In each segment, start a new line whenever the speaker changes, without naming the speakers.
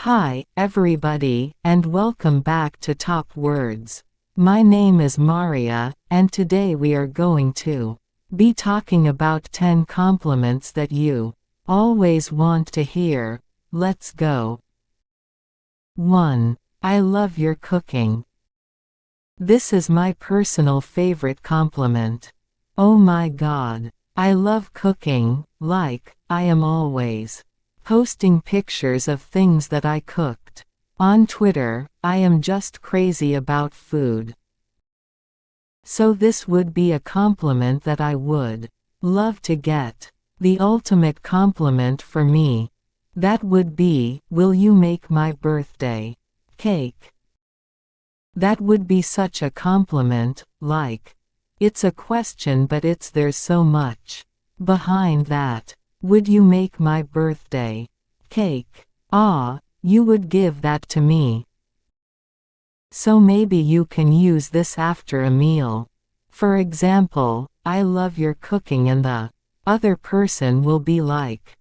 Hi, everybody, and welcome back to Top Words. My name is Maria, and today we are going to be talking about 10 compliments that you always want to hear. Let's go. 1. I love your cooking. This is my personal favorite compliment. Oh my god. I love cooking, like, I am always posting pictures of things that I cooked. On Twitter, I am just crazy about food. So this would be a compliment that I would love to get. The ultimate compliment for me. That would be, will you make my birthday cake? That would be such a compliment, like, it's a question but there's so much behind that. Would you make my birthday cake? Ah, you would give that to me. So maybe you can use this after a meal. For example, I love your cooking, and the other person will be like,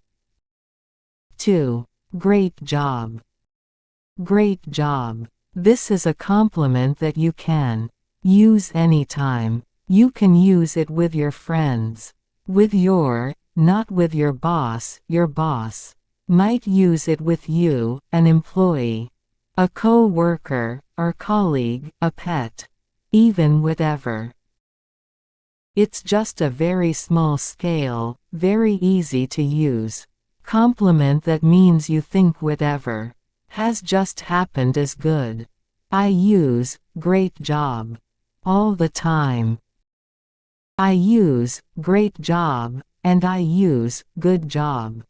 2. Great job. Great job. This is a compliment that you can use anytime. You can use it with your friends. Not with your boss. Your boss might use it with you, an employee, a co-worker, or colleague, a pet, even whatever. It's just a very small scale, very easy to use compliment that means you think whatever has just happened is good. I use great job all the time. I use great job, and I use good job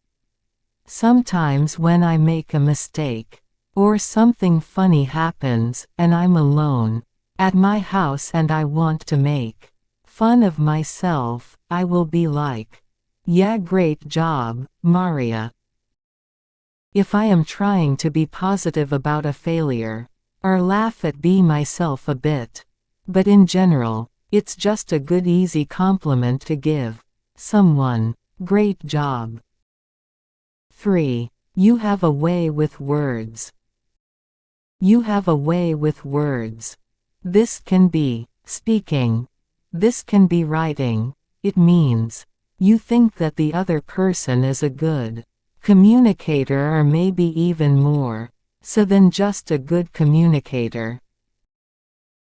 sometimes when I make a mistake, or something funny happens, and I'm alone at my house and I want to make fun of myself. I will be like, yeah, great job, Maria. If I am trying to be positive about a failure, or laugh at myself a bit. But in general, it's just a good easy compliment to give someone. Great job. 3. You have a way with words. You have a way with words. This can be speaking. This can be writing. It means you think that the other person is a good communicator, or maybe even more so than just a good communicator.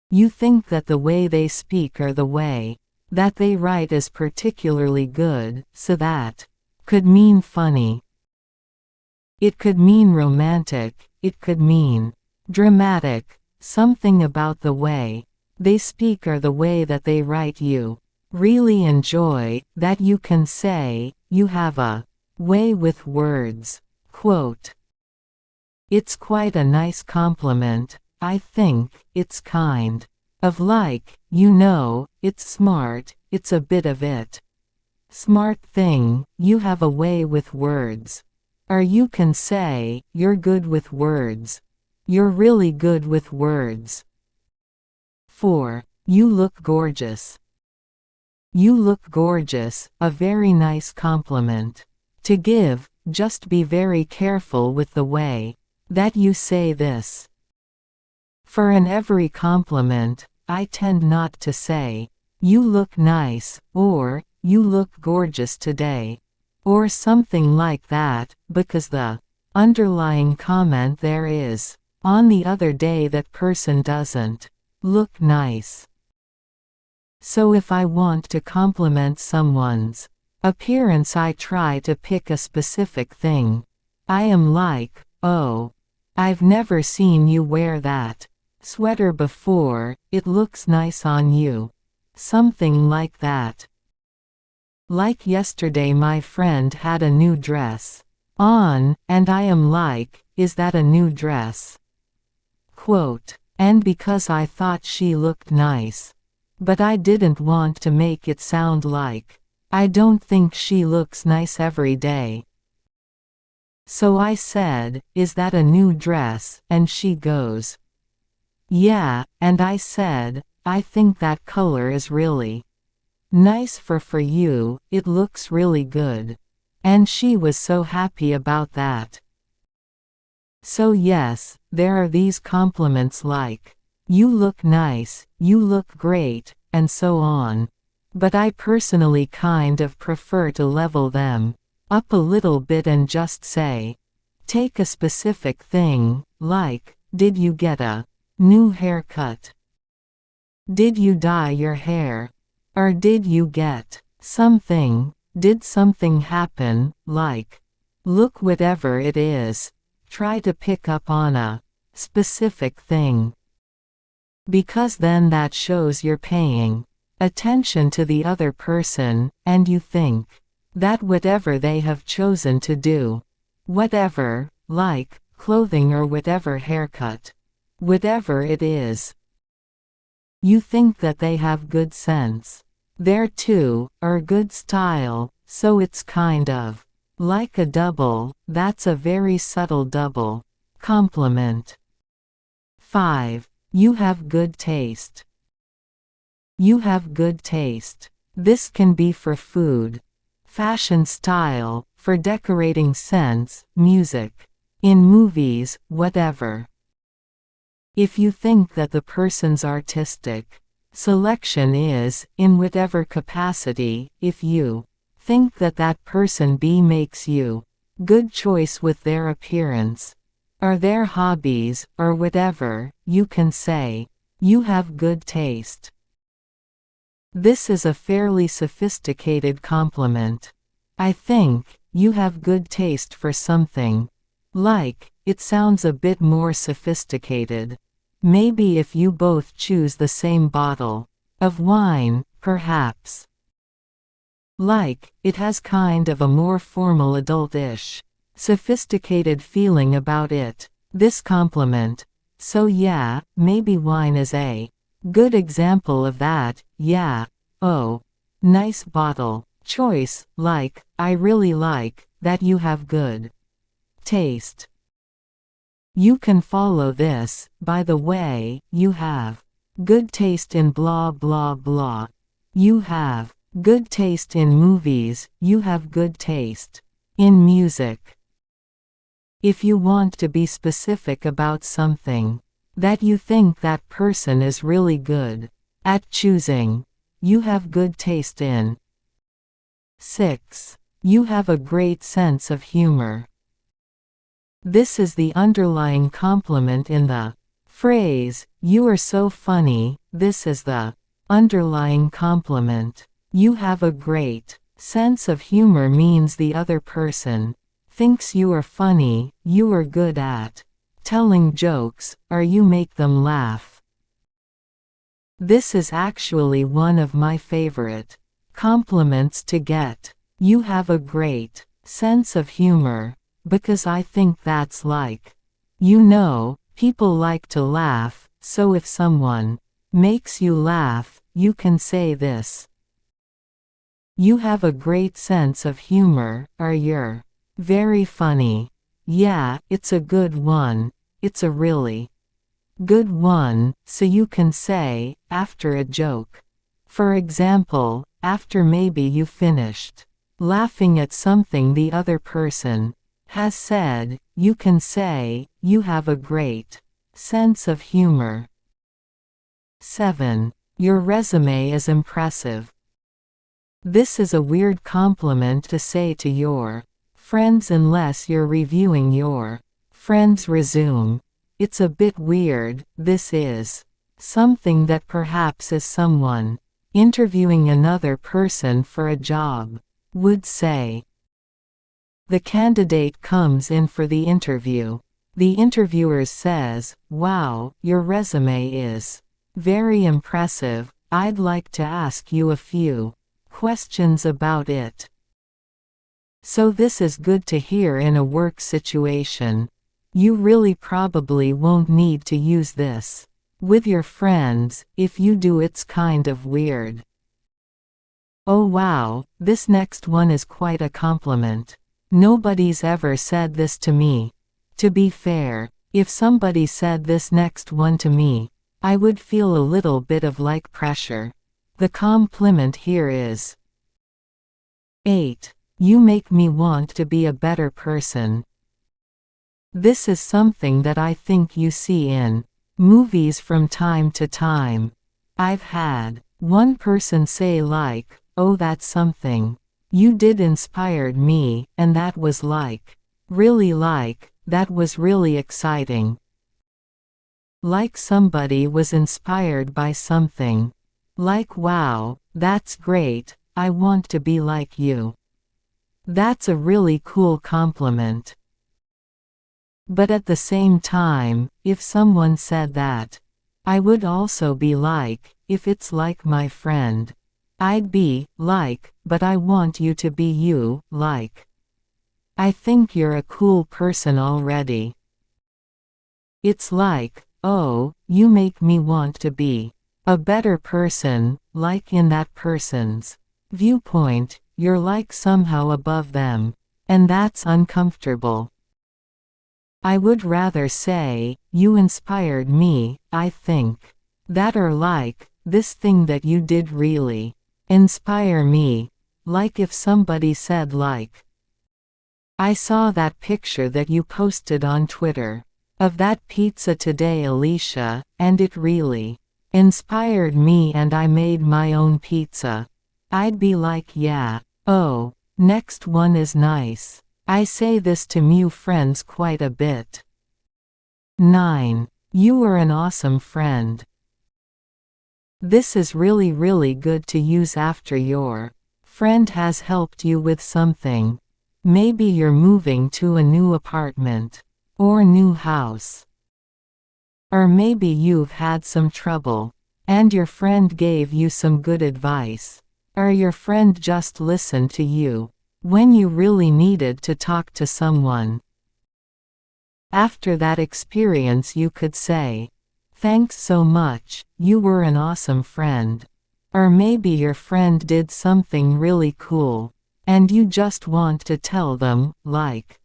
You think that the way they speak or the way that they write is particularly good, so that could mean funny. It could mean romantic, it could mean dramatic, something about the way they speak or the way that they write you really enjoy, that you can say, you have a way with words. Quote. It's quite a nice compliment. I think it's kind of like, it's smart, it's a bit of it. Smart thing, you have a way with words. Or you can say, you're good with words. You're really good with words. 4. You look gorgeous. You look gorgeous, a very nice compliment to give. Just be very careful with the way that you say this. For in every compliment, I tend not to say, you look nice, or, you look gorgeous today, or something like that, because the underlying comment there is, on the other day that person doesn't look nice. So if I want to compliment someone's appearance, I try to pick a specific thing. I am like, oh, I've never seen you wear that sweater before, it looks nice on you. Something like that. Like yesterday my friend had a new dress on, and I am like, is that a new dress? Quote. And because I thought she looked nice. But I didn't want to make it sound like, I don't think she looks nice every day. So I said, is that a new dress? And she goes, yeah, and I said, I think that color is really nice for you, it looks really good. And she was so happy about that. So yes, there are these compliments like, "You look nice," "You look great," and so on. But I personally kind of prefer to level them up a little bit and just say, take a specific thing, like, did you get a new haircut? Did you dye your hair? Or did you get something? Did something happen, like, look, whatever it is. Try to pick up on a specific thing. Because then that shows you're paying attention to the other person, and you think that whatever they have chosen to do, whatever, like, clothing or whatever haircut, whatever it is, you think that they have good sense there too, or good style, so it's kind of like a double, that's a very subtle double compliment. 5. You have good taste. You have good taste. This can be for food, fashion style, for decorating sense, music, in movies, whatever. If you think that the person's artistic selection is, in whatever capacity, if you think that that person makes you good choice with their appearance, or their hobbies, or whatever, you can say, you have good taste. This is a fairly sophisticated compliment. I think, you have good taste for something. Like, it sounds a bit more sophisticated. Maybe if you both choose the same bottle of wine, perhaps. Like, it has kind of a more formal adult-ish, sophisticated feeling about it, this compliment. So yeah, maybe wine is a good example of that. Yeah, oh, nice bottle choice, like, I really like that you have good taste. You can follow this, by the way, you have good taste in blah blah blah. You have good taste in movies, you have good taste in music. If you want to be specific about something that you think that person is really good at choosing, you have good taste in. 6. You have a great sense of humor. This is the underlying compliment in the phrase, you are so funny. This is the underlying compliment. You have a great sense of humor means the other person thinks you are funny, you are good at telling jokes, or you make them laugh. This is actually one of my favorite compliments to get. You have a great sense of humor, because I think that's like, people like to laugh, so if someone makes you laugh, you can say this. You have a great sense of humor, or you're very funny. Yeah, it's a good one. It's a really good one, so you can say, after a joke. For example, after maybe you finished laughing at something the other person has said, you can say, you have a great sense of humor. 7. Your resume is impressive. This is a weird compliment to say to your friends unless you're reviewing your friend's resume. It's a bit weird. This is something that perhaps is someone interviewing another person for a job would say. The candidate comes in for the interview. The interviewer says, "Wow, your resume is very impressive. I'd like to ask you a few questions about it." So this is good to hear in a work situation. You really probably won't need to use this with your friends. If you do, it's kind of weird. Oh wow, this next one is quite a compliment. Nobody's ever said this to me. To be fair, if somebody said this next one to me, I would feel a little bit of like pressure. The compliment here is 8. You make me want to be a better person. This is something that I think you see in movies from time to time. I've had one person say like, "Oh, that's something you did inspired me," and that was like, really like, that was really exciting. Like somebody was inspired by something. Like, wow, that's great, I want to be like you. That's a really cool compliment. But at the same time, if someone said that, I would also be like, if it's like my friend, I'd be like, but I want you to be you, like. I think you're a cool person already. It's like, oh, you make me want to be a better person, like in that person's viewpoint, you're like somehow above them. And that's uncomfortable. I would rather say, you inspired me, I think. That or like, this thing that you did really inspire me. Like if somebody said like, I saw that picture that you posted on Twitter of that pizza today, Alicia, and it really inspired me and I made my own pizza. I'd be like, yeah, oh, next one is nice. I say this to new friends quite a bit. 9. You were an awesome friend. This is really good to use after your friend has helped you with something. Maybe you're moving to a new apartment or new house. Or maybe you've had some trouble and your friend gave you some good advice. Or your friend just listened to you when you really needed to talk to someone. After that experience you could say, "Thanks so much, you were an awesome friend." Or maybe your friend did something really cool, and you just want to tell them, like,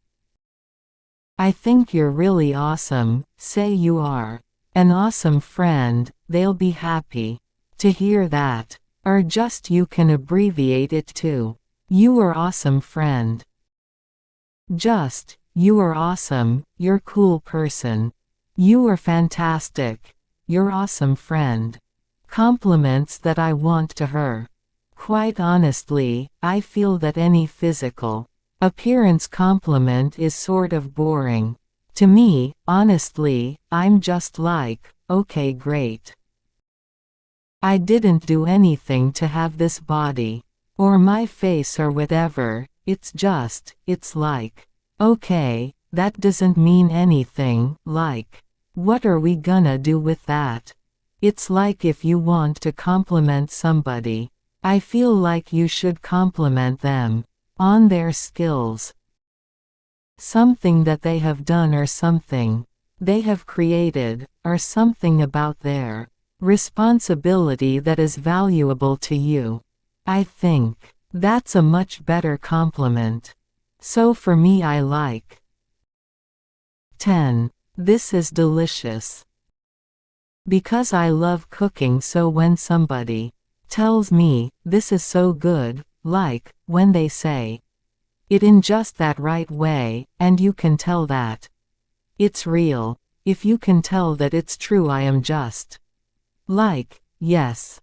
"I think you're really awesome," say you are an awesome friend, they'll be happy to hear that. Or just you can abbreviate it to, "You were awesome friend." Just, "You were awesome, you're cool person." "You were fantastic. You're awesome friend." Compliments that I want to her. Quite honestly, I feel that any physical appearance compliment is sort of boring. To me, honestly, I'm just like, okay, great. I didn't do anything to have this body. Or my face or whatever, it's like, okay, that doesn't mean anything, like, what are we gonna do with that? It's like if you want to compliment somebody, I feel like you should compliment them on their skills. Something that they have done or something they have created, or something about their responsibility that is valuable to you. I think that's a much better compliment. So for me I like. 10. This is delicious. Because I love cooking, so when somebody tells me, "This is so good," like, when they say it in just that right way, and you can tell that it's real. If you can tell that it's true, I am just like, yes.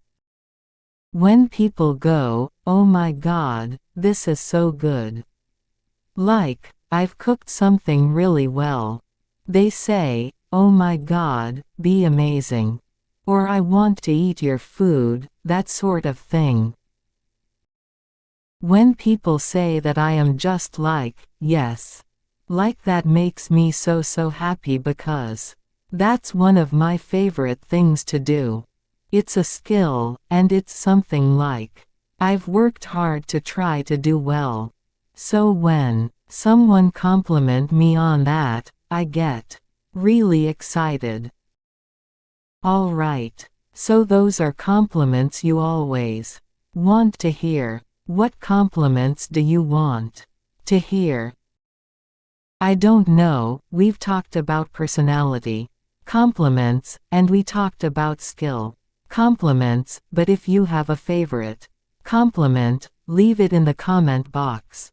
When people go, "Oh my God, this is so good." Like, I've cooked something really well. They say, "Oh my God, be amazing." Or I want to eat your food, that sort of thing. When people say that I am just like, yes. Like that makes me so happy because that's one of my favorite things to do. It's a skill, and it's something like I've worked hard to try to do well. So when someone compliment me on that, I get really excited. Alright. So those are compliments you always want to hear. What compliments do you want to hear? I don't know, we've talked about personality compliments, and we talked about skill compliments, but if you have a favorite compliment, leave it in the comment box.